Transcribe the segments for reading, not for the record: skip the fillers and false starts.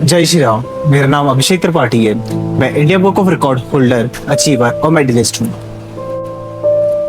जय श्री राम। मेरा नाम अभिषेक त्रिपाठी है। मैं India book of record holder, achiever और मेडलिस्ट हूँ।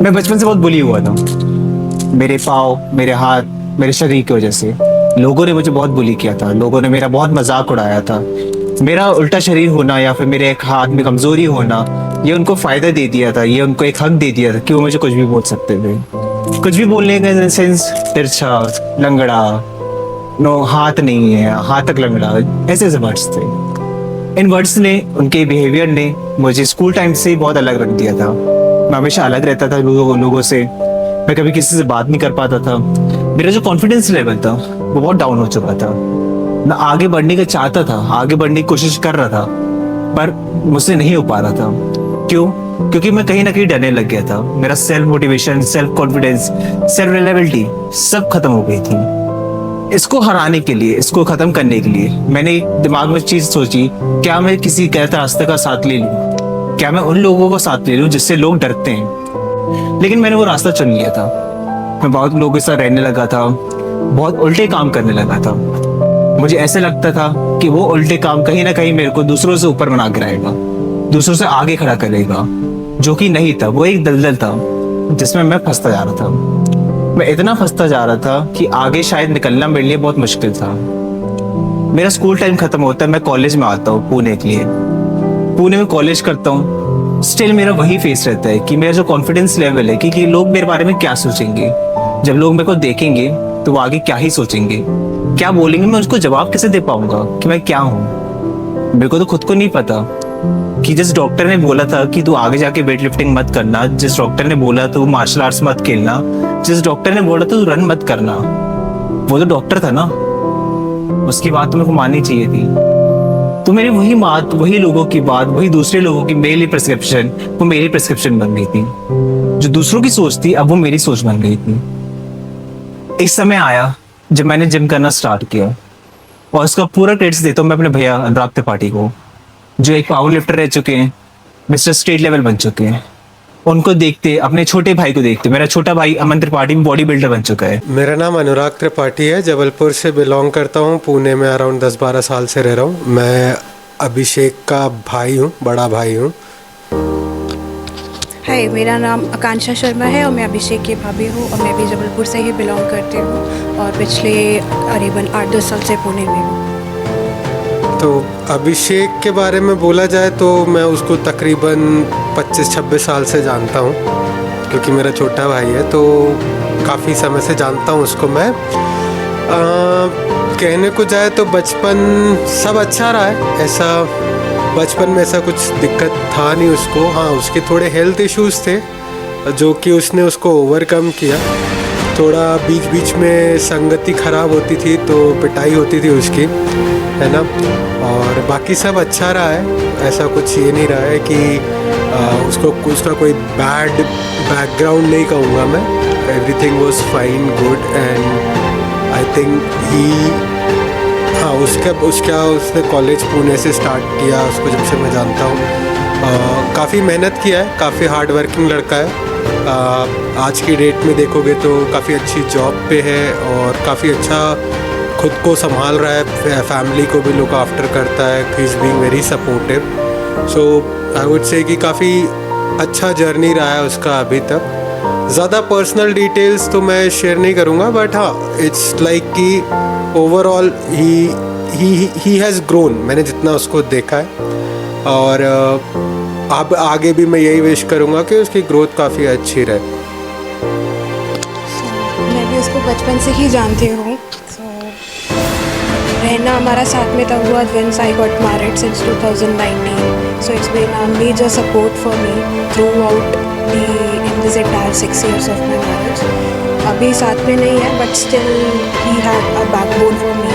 मैं बचपन से बहुत बुली हुआ था। मेरे पाँव, मेरे हाथ, मेरे शरीर की वजह से लोगों ने मुझे बहुत बुली किया था। लोगों ने मेरा बहुत मजाक उड़ाया था। मेरा उल्टा शरीर होना या फिर मेरे एक हाथ में कमजोरी होना, ये उनको फायदा दे दिया था, ये उनको एक हक दे दिया था कि वो मुझे कुछ भी बोल सकते थे। कुछ भी बोलने का सेंस, तिरछा, लंगड़ा, नो हाथ नहीं है, हाथ तक लंगड़ा, ऐसे ऐसे वर्ड्स थे। इन वर्ड्स ने, उनके बिहेवियर ने मुझे स्कूल टाइम से ही बहुत अलग रख दिया था। मैं हमेशा अलग रहता था लोगों से। मैं कभी किसी से बात नहीं कर पाता था। मेरा जो कॉन्फिडेंस लेवल था वो बहुत डाउन हो चुका था। मैं आगे बढ़ने का चाहता था, आगे बढ़ने की कोशिश कर रहा था, पर मुझसे नहीं हो पा रहा था। क्यों? क्योंकि मैं कहीं ना कहीं डरने लग गया था। मेरा self motivation, self confidence, self reliability सब खत्म हो गई थी। इसको हराने के लिए, इसको खत्म करने के लिए मैंने दिमाग में चीज सोची, क्या मैं किसी गलत रास्ते का साथ ले लूं? क्या मैं उन लोगों को साथ ले लूं जिससे लोग डरते हैं? लेकिन मैंने वो रास्ता चुन लिया था। मैं बहुत लोगों के साथ रहने लगा था, बहुत उल्टे काम करने लगा था। मुझे ऐसे लगता था कि वो उल्टे काम कहीं ना कहीं मेरे को दूसरों से ऊपर बना के रहेगा, दूसरों से आगे खड़ा करेगा, जो कि नहीं था। वो एक दलदल था जिसमें मैं फंसता जा रहा था। मैं इतना फंसता जा रहा था कि आगे शायद निकलना मेरे लिए बहुत मुश्किल था। मेरा स्कूल टाइम खत्म होता है, मैं कॉलेज में आता हूँ पुणे के लिए। पुणे में कॉलेज करता हूँ। स्टिल मेरा वही फेस रहता है कि मेरा जो कॉन्फिडेंस लेवल है कि लोग मेरे बारे में क्या सोचेंगे। जब लोग मेरे को देखेंगे तो वो आगे क्या ही सोचेंगे, क्या बोलेंगे, मैं उसको जवाब कैसे दे पाऊंगा कि मैं क्या हूँ। मेरे को तो खुद को नहीं पता कि जिस डॉक्टर ने बोला था कि तू आगे जाके वेट लिफ्टिंग मत करना, जिस डॉक्टर ने बोला तू मार्शल आर्ट्स मत खेलना, जिस डॉक्टर ने बोला तू रन मत करना, वो तो डॉक्टर था ना। उसकी बात तो मेरे को माननी चाहिए थी। तो मेरी वही बात, वही लोगों की बात, वही दूसरे लोगों की मेरे लिए प्रिस्क्रिप्शन, वो मेरी प्रिस्क्रिप्शन बन गई थी। जो दूसरों की सोच थी अब वो मेरी सोच बन गई थी। एक समय आया जब मैंने जिम करना स्टार्ट किया, और उसका पूरा क्रेडिट देता हूँ मैं अपने भैया अनुराग त्रिपाठी को, जो एक पावर लिफ्टर रह चुके हैं, मिस्टर स्टेट लेवल बन चुके हैं। उनको देखते, अपने छोटे भाई को देखते, मेरा छोटा भाई अमन त्रिपाठी बॉडी बिल्डर बन चुका है। मेरा नाम अनुराग त्रिपाठी है, जबलपुर से बिलोंग करता हूँ। पुणे में अराउंड 10-12 साल से रह रहा हूँ। मैं अभिषेक का भाई हूँ, बड़ा भाई हूँ। हाय, मेरा नाम आकांक्षा शर्मा है और मैं अभिषेक की भाभी हूँ और मैं भी जबलपुर से ही बिलोंग करती हूँ और पिछले करीबन 8-10 साल से पुणे में हूँ। तो अभिषेक के बारे में बोला जाए तो मैं उसको तकरीबन 25-26 साल से जानता हूँ, क्योंकि मेरा छोटा भाई है, तो काफ़ी समय से जानता हूँ उसको मैं। कहने को जाए तो बचपन सब अच्छा रहा है। ऐसा बचपन में ऐसा कुछ दिक्कत था नहीं उसको। हाँ, उसके थोड़े हेल्थ इश्यूज़ थे जो कि उसने उसको ओवरकम किया। थोड़ा बीच बीच में संगति ख़राब होती थी तो पिटाई होती थी उसकी, है ना। और बाकी सब अच्छा रहा है। ऐसा कुछ ये नहीं रहा है कि उसका कोई बैड बैकग्राउंड नहीं कहूँगा मैं। Everything was fine, good, and I think हाँ, उसने कॉलेज पुणे से स्टार्ट किया। उसको जब से मैं जानता हूँ, काफ़ी मेहनत किया है, काफ़ी हार्ड वर्किंग लड़का है। आज की डेट में देखोगे तो काफ़ी अच्छी जॉब पे है और काफ़ी अच्छा खुद को संभाल रहा है, फैमिली को भी लुक आफ्टर करता है। He is being very supportive. So I would say कि काफ़ी अच्छा जर्नी रहा है उसका अभी तक। ज़्यादा पर्सनल डिटेल्स तो मैं शेयर नहीं करूँगा, बट हाँ, इट्स लाइक कि ओवरऑल ही हैज़ ग्रोन, मैंने जितना उसको देखा है। और अब आगे भी मैं यही विश करूँगा कि उसकी ग्रोथ काफ़ी अच्छी रहे। मैं भी उसको बचपन से ही जानती हूँ। रहना हमारा साथ में तब हुआ when I got married since 2019। So it's been a major support for me throughout in this entire 6 years of my marriage. अभी साथ में नहीं है, but still he had a backbone for me.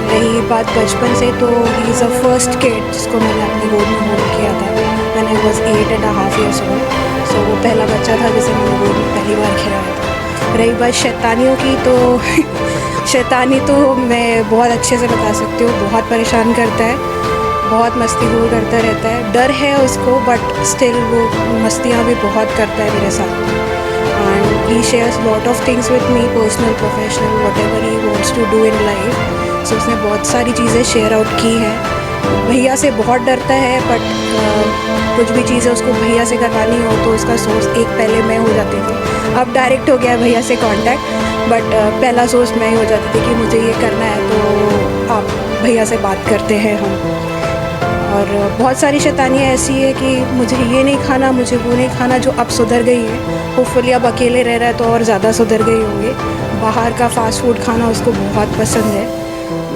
रही बात बचपन से, तो he is a first kid जिसको मैंने अपनी गोद में होल्ड किया था मैंने वॉज 8.5 years old। सो वो पहला बच्चा था जिसे मैंने गोद में पहली बार खिलाया था। रही बात शैतानियों की, तो शैतानी तो मैं बहुत अच्छे से बता सकती हूँ। बहुत परेशान करता है, बहुत मस्ती करता रहता है। डर है उसको, बट स्टिल वो मस्तियाँ भी बहुत करता है मेरे साथ। And he shares lot of things with me, personal, professional, whatever he wants to do in life. So उसने बहुत सारी चीज़ें शेयर आउट की है। भैया से बहुत डरता है, बट कुछ भी चीज़ें उसको भैया से करवानी हो तो उसका सोर्स एक पहले मैं हो जाती थी। अब डायरेक्ट हो गया है भैया से कांटेक्ट, बट पहला सोर्स मैं ही हो जाती थी कि मुझे ये करना है तो आप भैया से बात करते हैं हम। और बहुत सारी शैतानियाँ ऐसी है कि मुझे ये नहीं खाना, मुझे वो नहीं खाना, जो अब सुधर गई है। होपफुली अब अकेले रह रहा है तो और ज़्यादा सुधर गई होंगे। बाहर का फास्ट फूड खाना उसको बहुत पसंद है।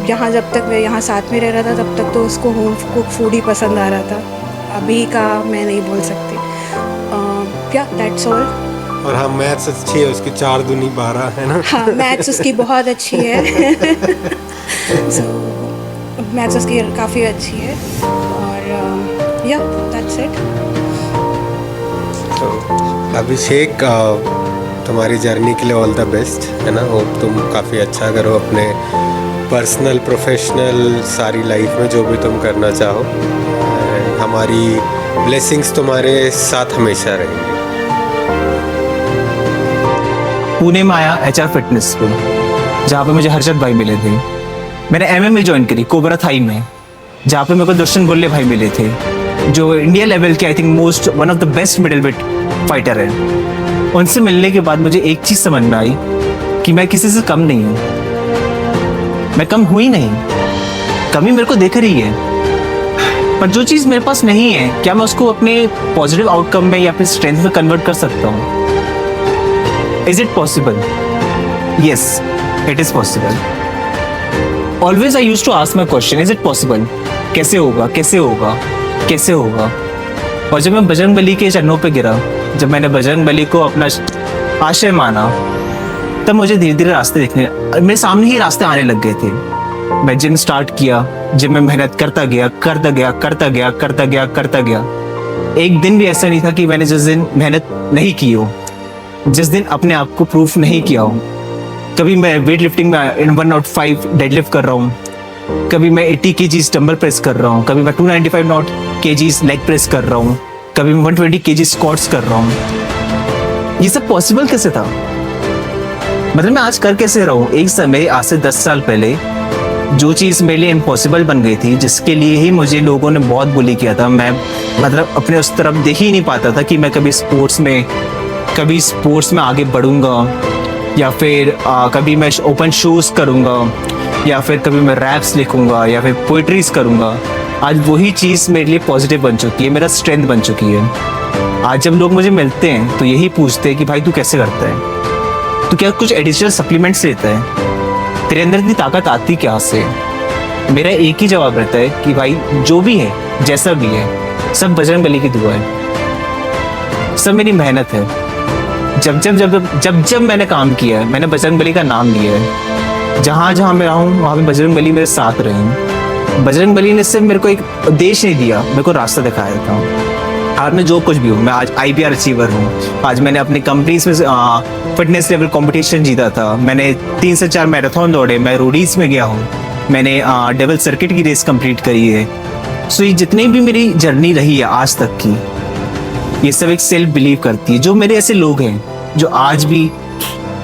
यहाँ जब तक मैं यहाँ साथ में रह रहा था तब तक तो उसको होम कुक फूड ही पसंद आ रहा था। अभी का मैं नहीं बोल सकती। क्या दैट्स ऑल। और हाँ, मैथ्स अच्छी है उसकी, 4 दूनी 12 है ना। हाँ, मैथ्स उसकी बहुत अच्छी है। सो मैथ्स उसकी काफ़ी अच्छी है। और या दैट्स इट। तो अभिषेक, तुम्हारी जर्नी के लिए ऑल द बेस्ट, है ना। होप तुम काफ़ी अच्छा करो अपने पर्सनल प्रोफेशनल सारी लाइफ में, जो भी तुम करना चाहो। हमारी ब्लेसिंग्स तुम्हारे साथ हमेशा रहेंगी। पुणे में आया HR फिटनेस पे, जहाँ पे मुझे हर्षद भाई मिले थे। मैंने MMA ज्वाइन करी कोबरा थाई में, जहाँ पे मेरे को दर्शन गोल्ले भाई मिले थे, जो इंडिया लेवल के I think most one of the best middle weight fighter है। उनसे मिलने के बाद मुझे एक चीज़ समझ में आई कि मैं किसी से कम नहीं हूँ। मैं कम हुई नहीं, कमी मेरे को दिख रही है, पर जो चीज़ मेरे पास नहीं है, क्या मैं उसको अपने पॉजिटिव आउटकम में या फिर स्ट्रेंथ में कन्वर्ट कर सकता हूँ? Is it possible? Yes, it is possible. Always I used to ask my question, is it possible? कैसे होगा, कैसे होगा, कैसे होगा? और जब मैं बजरंगबली के चरणों पे गिरा, जब मैंने बजरंगबली को अपना आश्रय माना, तब मुझे धीरे धीरे रास्ते दिखने, मेरे सामने ही रास्ते आने लग गए थे। मैं जिम स्टार्ट किया, जिम में मेहनत करता गया, करता गया, करता गया, करता गया, करता गया। एक दिन भी ऐसा नहीं था कि मैंने जिस दिन मेहनत नहीं की हो, जिस दिन अपने आप को प्रूफ नहीं किया हो। कभी मैं वेट लिफ्टिंग में इन 105 डेडलिफ्ट कर रहा हूँ, कभी मैं 80 kg डंबल प्रेस कर रहा हूँ, कभी मैं 295 kg लेग प्रेस कर रहा हूँ, कभी मैं 120 kg स्क्वाट्स कर रहा हूँ। ये सब पॉसिबल कैसे था? मतलब मैं आज कर कैसे रहा हूँ? एक समय आज से 10 साल पहले जो चीज़ मेरे लिए इम्पॉसिबल बन गई थी, जिसके लिए ही मुझे लोगों ने बहुत बुली किया था, मैं मतलब अपने उस तरफ देख ही नहीं पाता था कि मैं कभी स्पोर्ट्स में आगे बढ़ूंगा, या फिर कभी मैं ओपन शोज करूंगा, या फिर कभी मैं रैप्स लिखूंगा, या फिर पोइट्रीज करूंगा। आज वही चीज़ मेरे लिए पॉजिटिव बन चुकी है, मेरा स्ट्रेंथ बन चुकी है। आज जब लोग मुझे मिलते हैं तो यही पूछते हैं कि भाई तू कैसे करता है, तू क्या कुछ एडिशनल सप्लीमेंट्स लेता है, तेरे अंदर इतनी ताकत आती क्या से? मेरा एक ही जवाब रहता है कि भाई जो भी है, जैसा भी है, सब बजरंगबली की दुआ है, सब मेरी मेहनत है। जब मैंने काम किया है, मैंने बजरंगबली का नाम लिया है। जहाँ जहाँ मैं रहा हूँ वहाँ पे बजरंगबली मेरे साथ रहे। बजरंगबली ने सिर्फ मेरे को एक उद्देश्य नहीं दिया, मेरे को रास्ता दिखाया था। आज मैं जो कुछ भी हूँ, मैं आज IBR अचीवर हूँ। आज मैंने अपनी कंपनीज में फिटनेस लेवल कंपटीशन जीता था। मैंने 3 से 4 मैराथन दौड़े, मैं रोडीज में गया हूँ, मैंने डबल सर्किट की रेस कंप्लीट करी है। सो ये जितनी भी मेरी जर्नी रही है आज तक की, ये सब एक सेल्फ बिलीव करती है। जो मेरे ऐसे लोग हैं जो आज भी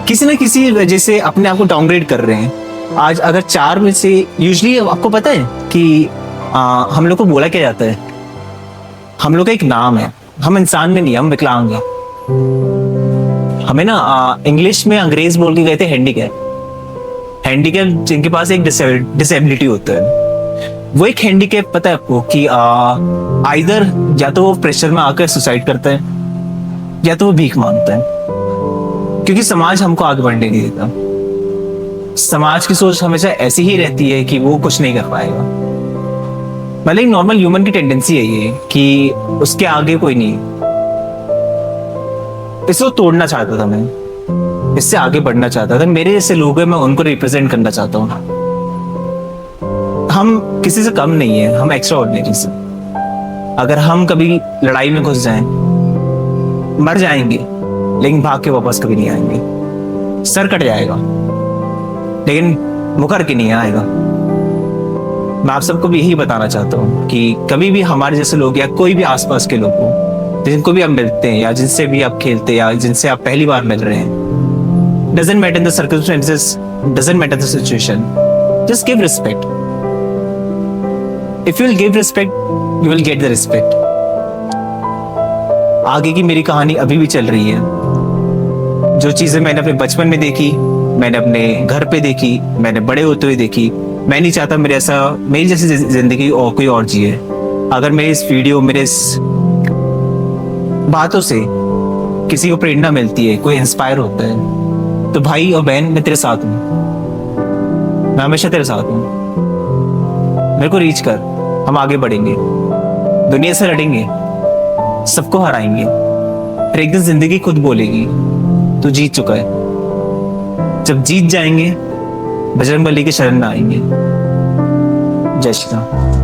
किसी न किसी वजह से अपने आप को डाउनग्रेड कर रहे हैं, आज अगर 4 में से यूजुअली आपको पता है कि हम लोग को बोला क्या जाता है, हम लोग का एक नाम है, हम इंसान में नहीं, हम विकलांग हैं। हमें ना इंग्लिश में अंग्रेज बोल के गए थे हैंडीकैप, जिनके पास एक डिसेबिलिटी होता है। वो एक हैंडीकैप पता है आपको कि आइदर या तो वो प्रेशर में आकर सुसाइड करता है, या तो वो भीख मांगता है, क्योंकि समाज हमको आगे बढ़ने नहीं देता। समाज की सोच हमेशा ऐसी ही रहती है कि वो कुछ नहीं कर पाएगा। मतलब एक नॉर्मल ह्यूमन की टेंडेंसी है ये कि उसके आगे कोई नहीं। इसको तोड़ना चाहता था मैं, इससे आगे बढ़ना चाहता था। मेरे जैसे लोग हैं, मैं उनको रिप्रेजेंट करना चाहता हूँ। हम किसी से कम नहीं है, हम एक्स्ट्रा ऑर्डिनरी से। अगर हम कभी लड़ाई में घुस जाएं, मर जाएंगे, लेकिन भाग के वापस कभी नहीं आएंगे। सर कट जाएगा, लेकिन मुकर के नहीं आएगा। मैं आप सबको भी यही बताना चाहता हूँ कि कभी भी हमारे जैसे लोग या कोई भी आसपास के लोग हो, जिनको भी आप मिलते हैं या जिनसे भी आप खेलते हैं या जिनसे आप पहली बार मिल रहे हैं, doesn't matter the circumstances, doesn't matter the situation, Just give respect. If you will give respect, you will get the respect. आगे की मेरी कहानी अभी भी चल रही है. जो चीजें मैंने अपने बचपन में देखी, मैंने अपने घर पे देखी, मैंने बड़े होते हुए देखी, मैं नहीं चाहता मेरी जैसी जिंदगी और कोई और जिए. अगर मेरे इस वीडियो, मेरे इस बातों से किसी को प्रेरणा मिलती है, कोई इंस्पायर होता है, तो भाई और बहन मैं तेरे साथ हूँ. मैं हमेशा तेरे साथ हूँ. मेरे को रीच कर, हम आगे बढ़ेंगे, दुनिया से लड़ेंगे, सबको हराएंगे. फिर एक दिन जिंदगी खुद बोलेगी तू जीत चुका है. जब जीत जाएंगे, बजरंगबली के शरण में आएंगे. जय श्री राम.